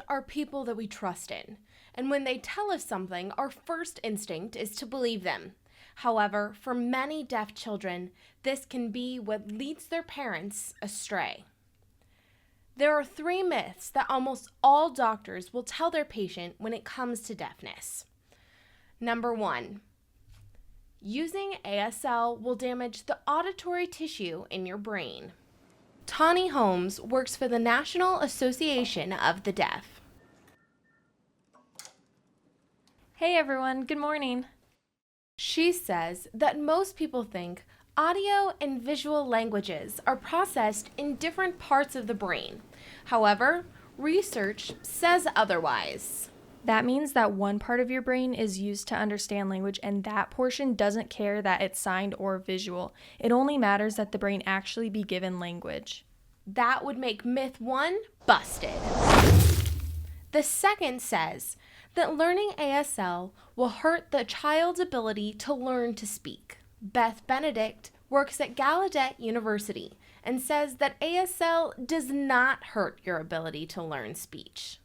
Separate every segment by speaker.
Speaker 1: are people that we trust in, and when they tell us something, our first instinct is to believe them. However, for many deaf children, this can be what leads their parents astray. There are 3 myths that almost all doctors will tell their patient when it comes to deafness. Number 1, using ASL will damage the auditory tissue in your brain. Tawny Holmes works for the National Association of the Deaf.
Speaker 2: Hey everyone, good morning.
Speaker 1: She says that most people think audio and visual languages are processed in different parts of the brain. However, research says otherwise.
Speaker 2: That means that one part of your brain is used to understand language, and that portion doesn't care that it's signed or visual. It only matters that the brain actually be given language.
Speaker 1: That would make myth 1 busted. The second says that learning ASL will hurt the child's ability to learn to speak. Beth Benedict works at Gallaudet University and says that ASL does not hurt your ability to learn speech.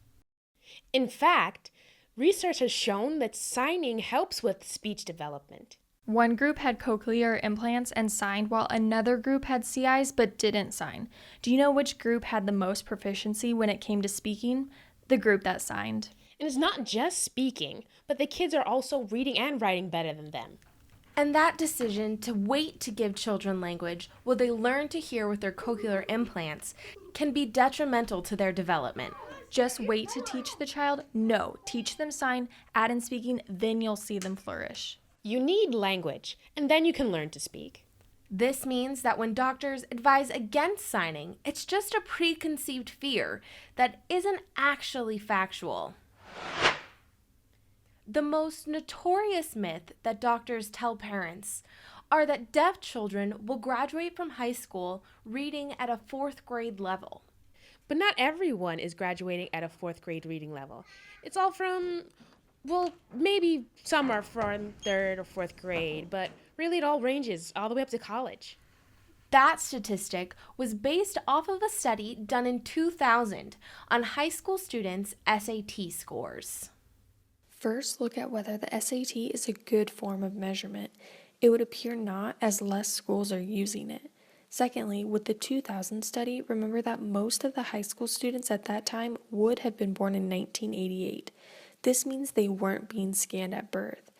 Speaker 3: In fact, research has shown that signing helps with speech development.
Speaker 2: One group had cochlear implants and signed, while another group had CIs but didn't sign. Do you know which group had the most proficiency when it came to speaking? The group that signed.
Speaker 3: And it's not just speaking, but the kids are also reading and writing better than them.
Speaker 1: And that decision to wait to give children language while they learn to hear with their cochlear implants can be detrimental to their development.
Speaker 2: Just wait to teach the child? No, teach them sign, add in speaking, then you'll see them flourish.
Speaker 3: You need language, and then you can learn to speak.
Speaker 1: This means that when doctors advise against signing, it's just a preconceived fear that isn't actually factual. The most notorious myth that doctors tell parents are that deaf children will graduate from high school reading at a 4th grade level.
Speaker 3: But not everyone is graduating at a 4th grade reading level. It's all from, well, maybe some are from 3rd or 4th grade, but really it all ranges all the way up to college.
Speaker 1: That statistic was based off of a study done in 2000 on high school students' SAT scores.
Speaker 4: First, look at whether the SAT is a good form of measurement. It would appear not, as less schools are using it. Secondly, with the 2000 study, remember that most of the high school students at that time would have been born in 1988. This means they weren't being scanned at birth.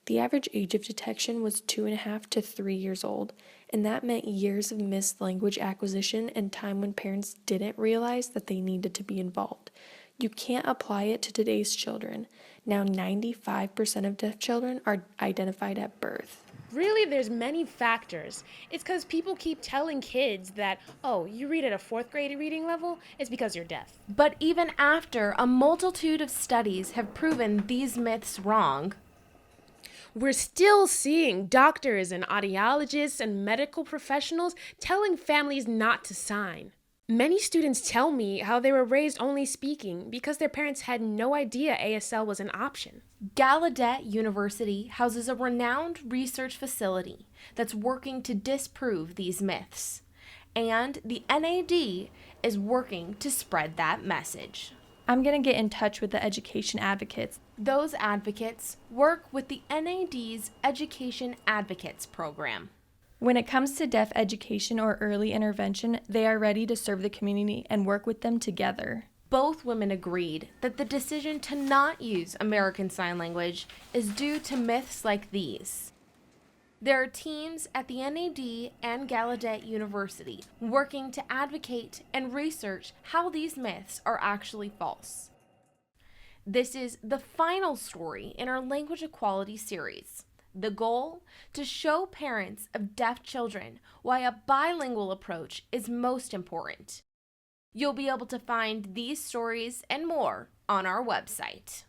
Speaker 4: The average age of detection was 2.5 to 3 years old, and that meant years of missed language acquisition and time when parents didn't realize that they needed to be involved. You can't apply it to today's children. Now 95% of deaf children are identified at birth.
Speaker 3: Really, there's many factors. It's because people keep telling kids that, oh, you read at a 4th grade reading level, it's because you're deaf.
Speaker 1: But even after a multitude of studies have proven these myths wrong,
Speaker 3: we're still seeing doctors and audiologists and medical professionals telling families not to sign. Many students tell me how they were raised only speaking because their parents had no idea ASL was an option.
Speaker 1: Gallaudet University houses a renowned research facility that's working to disprove these myths. And the NAD is working to spread that message.
Speaker 2: I'm going to get in touch with the education advocates.
Speaker 1: Those advocates work with the NAD's Education Advocates program.
Speaker 2: When it comes to deaf education or early intervention, they are ready to serve the community and work with them together.
Speaker 1: Both women agreed that the decision to not use American Sign Language is due to myths like these. There are teams at the NAD and Gallaudet University working to advocate and research how these myths are actually false. This is the final story in our Language Equality series. The goal? To show parents of deaf children why a bilingual approach is most important. You'll be able to find these stories and more on our website.